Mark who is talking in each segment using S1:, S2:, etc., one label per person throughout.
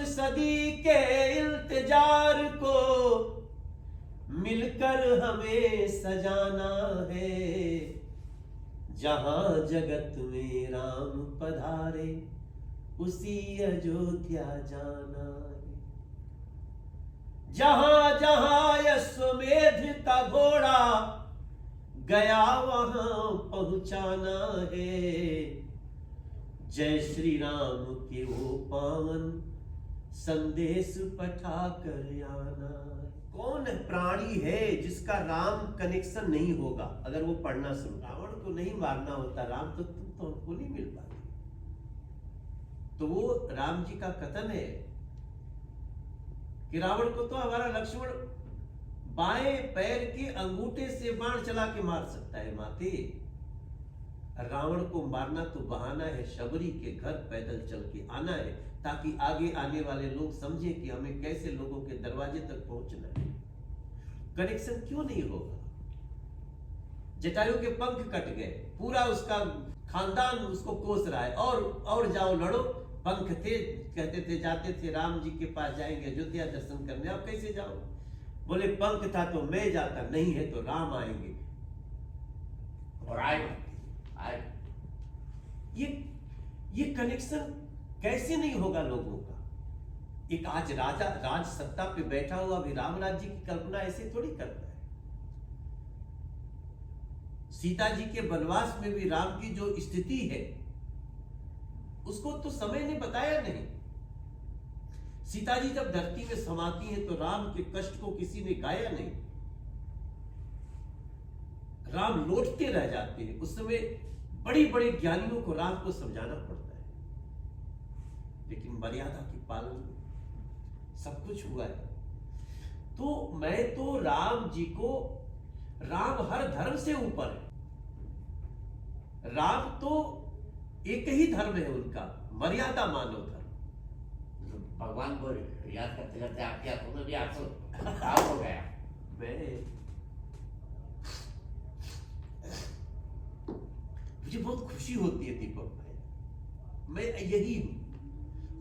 S1: सदी के इल्तिजार को मिलकर हमें सजाना है। जहां जगत में राम पधारे उसी अयोध्या जाना है। जहां जहां यश्वमेध का घोड़ा गया वहां पहुंचाना है। जय श्री राम के वो पावन संदेश पठा कर आना है। कौन प्राणी है जिसका राम कनेक्शन नहीं होगा? अगर वो पढ़ना शुरू, रावण को नहीं मारना होता राम तो तुम तो हमको नहीं मिल पाते। तो वो राम जी का कथन है कि रावण को तो हमारा लक्ष्मण बाएं पैर के अंगूठे से बाण चला के मार सकता है माते। रावण को मारना तो बहाना है, शबरी के घर पैदल चल के आना है ताकि आगे आने वाले लोग समझे कि हमें कैसे लोगों के दरवाजे तक पहुंचना है। कनेक्शन क्यों नहीं होगा? जटायु के पंख कट गए, पूरा उसका खानदान उसको कोस रहा है, और जाओ लड़ो। पंख थे, कहते थे जाते थे राम जी के पास जाएंगे अयोध्या दर्शन करने, आप कैसे जाओ? बोले पंख था तो मैं जाता, नहीं है तो राम आएंगे और आए। ये कनेक्शन कैसे नहीं होगा लोगों का? एक आज राज सत्ता पे बैठा हुआ भी राम राज्य की कल्पना ऐसे थोड़ी करता है। सीता जी के वनवास में भी राम की जो स्थिति है उसको तो समय ने बताया नहीं। सीता जी जब धरती में समाती हैं तो राम के कष्ट को किसी ने गाया नहीं। राम लौटते रह जाते हैं। उस समय बड़े बड़े ज्ञानियों को राम को समझाना पड़ता है, लेकिन मर्यादा की पालन सब कुछ हुआ है। तो मैं तो राम जी को, राम हर धर्म से ऊपर है। राम तो एक ही धर्म है उनका, मर्यादा मानव धर्म।
S2: भगवान को याद करते करते आपके हाथों में भी आंसू हो गया।
S1: मुझे बहुत खुशी होती है दीपक भाई, मैं यही हूं।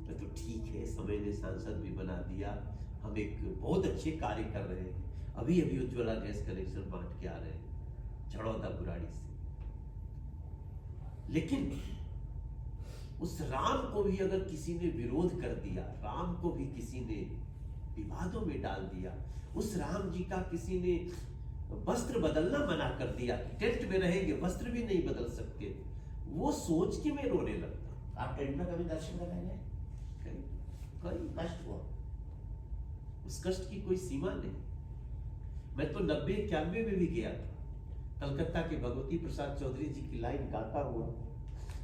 S1: मैं तो ठीक है, समय ने सांसद भी बना दिया, हम एक बहुत अच्छे कार्य कर रहे हैं। अभी उज्ज्वला गैस कनेक्शन बांट के आ रहे हैं झड़ौदा बुराड़ी से। लेकिन उस राम को भी अगर किसी ने विरोध कर दिया, राम को भी किसी ने विवादों में डाल दिया, उस राम जी का किसी ने वस्त्र बदलना मना कर दिया, टेंट में रहेंगे वस्त्र भी नहीं बदल सकते, वो सोच के मैं रोने लगता।
S2: आप टेंट में कभी दर्शन करने गए?
S1: कई
S2: कष्ट हुआ?
S1: उस कष्ट की कोई सीमा नहीं। मैं तो 90-91 में भी गया था, कलकत्ता के भगवती प्रसाद चौधरी जी की लाइन गाता हुआ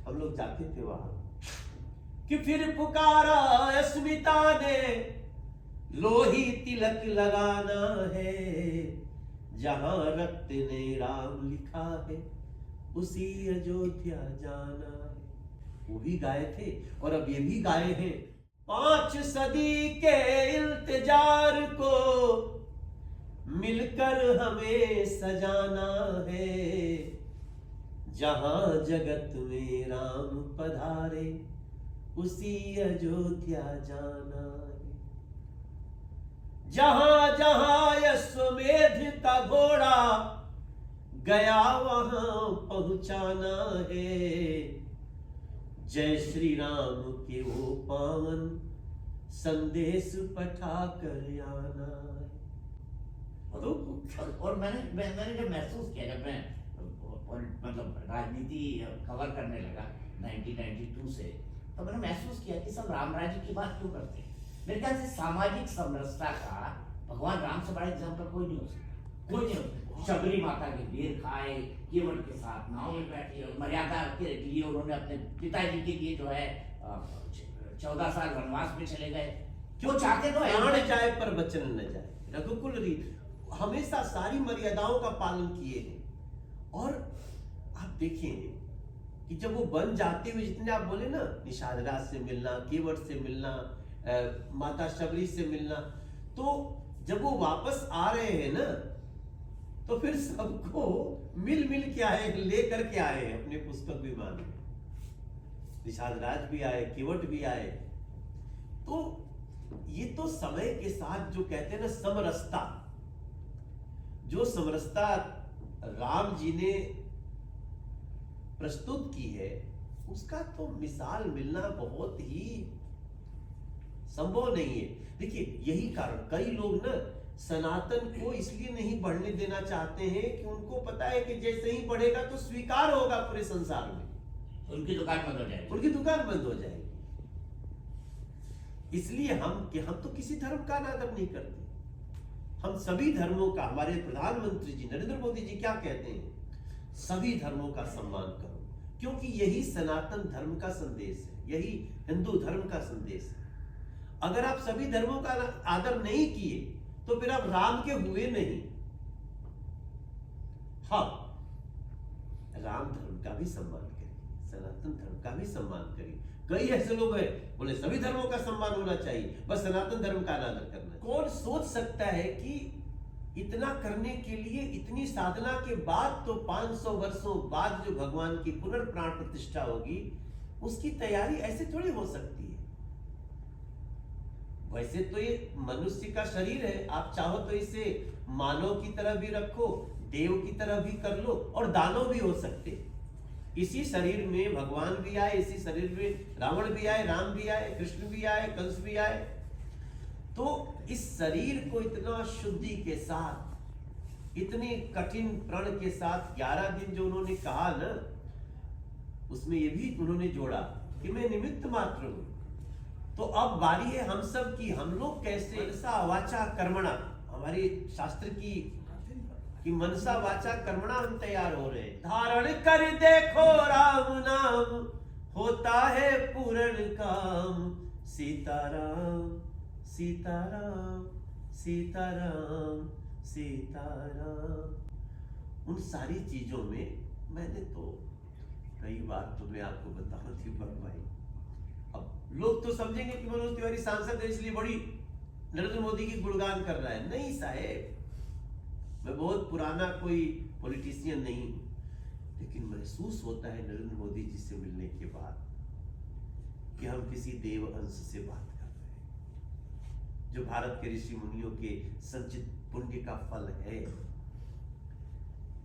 S1: हम लोग जाते थे वहां कि फिर पुकारा अस्मिता ने, लोही तिलक लगाना है, जहां रक्त ने राम लिखा है उसी अयोध्या जाना है। वो भी गाए थे और अब ये भी गाए हैं। 5 सदी के इल्तिजार को मिलकर हमें सजाना है। जहां जगत में राम पधारे उसी अयोध्या जाना है। जहां जहां यश्वमेध का घोड़ा गया वहां पहुंचाना है। जय श्री राम के वो पावन संदेश पठा कर आना है।
S2: और मैंने जब महसूस किया, जब मैं मतलब राजनीति कवर करने लगा 1992 से, तो मैंने महसूस किया कि सब राम राज्य की बात क्यों करते हैं। मेरे ख्याल से सामाजिक समरसता का भगवान राम से बड़ा एग्जाम्पल कोई नहीं हो सकता, कोई नहीं हो सकता। शबरी माता के बेर खाए, केवट के साथ नाव में बैठे, मर्यादा के लिए उन्होंने अपने पिताजी के लिए जो है 14 साल वनवास में चले गए। क्यों चाहते तो
S1: प्राण जाए पर वचन न जाए, रघुकुल रीत, हमेशा सारी मर्यादाओं का पालन किए हैं। और आप देखें कि जब वो बन जाते हुए, जितने आप बोले ना, निषाद राज से मिलना, केवट से मिलना, माता शबरी से मिलना, तो जब वो वापस आ रहे हैं ना, तो फिर सबको मिल के आए, लेकर के आए अपने पुस्तक विमान में। निषाद राज भी आए, केवट भी आए। तो तो समय के साथ जो कहते हैं ना समरसता, जो समरसता राम जी ने प्रस्तुत की है, उसका तो मिसाल मिलना बहुत ही संभव नहीं है। देखिए यही कारण कई लोग ना सनातन को इसलिए नहीं बढ़ने देना चाहते हैं कि उनको पता है कि जैसे ही बढ़ेगा तो स्वीकार होगा पूरे संसार में,
S2: उनकी दुकान बंद हो जाएगी,
S1: उनकी दुकान बंद हो जाएगी। इसलिए हम तो किसी धर्म का अनादर नहीं करते, हम सभी धर्मों का, हमारे प्रधानमंत्री जी नरेंद्र मोदी जी क्या कहते हैं, सभी धर्मों का सम्मान करो, क्योंकि यही सनातन धर्म का संदेश है, यही हिंदू धर्म का संदेश है। अगर आप सभी धर्मों का आदर नहीं किए तो फिर आप राम के हुए नहीं। हाँ, राम धर्म का भी सम्मान करिए, सनातन धर्म का भी सम्मान करिए। कई ऐसे लोग हैं बोले सभी धर्मों का सम्मान होना चाहिए, बस सनातन धर्म का अनादर करना। कौन सोच सकता है कि इतना करने के लिए, इतनी साधना के बाद तो 500 वर्षों बाद जो भगवान की पुनर्प्राण प्रतिष्ठा होगी, उसकी तैयारी ऐसे थोड़ी हो सकती है। वैसे तो ये मनुष्य का शरीर है, आप चाहो तो इसे मानव की तरह भी रखो, देव की तरह भी कर लो, और दानव भी हो सकते। इसी शरीर में भगवान भी आए, इसी शरीर में रावण भी आए, राम भी आए, कृष्ण भी आए, कंस भी आए। तो इस शरीर को इतना शुद्धि के साथ, इतने कठिन प्रण के साथ 11 दिन जो उन्होंने कहा ना, उसमें ये भी उन्होंने जोड़ा कि मैं निमित्त मात्र हूं। तो अब बारी है हम सब की, हम लोग कैसे मनसा वाचा कर्मणा, हमारी शास्त्र की कि मनसा वाचा कर्मणा हम तैयार हो रहे हैं। धारण कर देखो राम नाम, होता है पूर्ण काम। सीताराम सीताराम सीताराम सीताराम। उन सारी चीजों में मैंने तो कई बार तुम्हें आपको बताऊं दीपक भाई, अब लोग तो समझेंगे कि मनोज तिवारी सांसद है इसलिए बड़ी नरेंद्र मोदी की गुणगान कर रहा है। नहीं साहेब, मैं बहुत पुराना कोई पॉलिटिशियन नहीं हूं, लेकिन महसूस होता है नरेंद्र मोदी जी से मिलने के बाद कि हम किसी देव अंश से बात कर रहे हैं, जो भारत के ऋषि मुनियों के संचित पुण्य का फल है।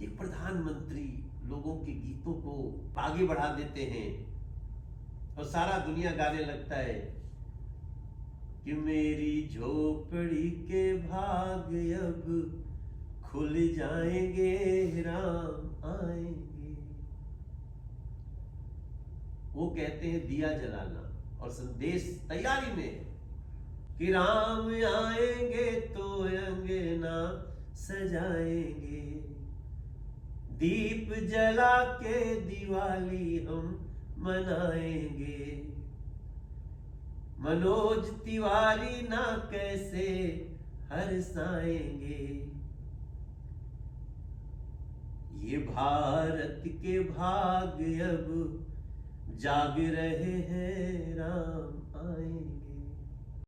S1: एक प्रधानमंत्री लोगों के गीतों को आगे बढ़ा देते हैं और सारा दुनिया गाने लगता है कि मेरी झोपड़ी के भाग अब खुल जाएंगे, राम आएंगे। वो कहते हैं दिया जलाना और संदेश तैयारी में कि राम आएंगे तो अंगना सजाएंगे, दीप जला के दिवाली हम मनाएंगे। मनोज तिवारी ना कैसे हर्षाएंगे, ये भारत के भाग अब जाग रहे हैं, राम आएंगे।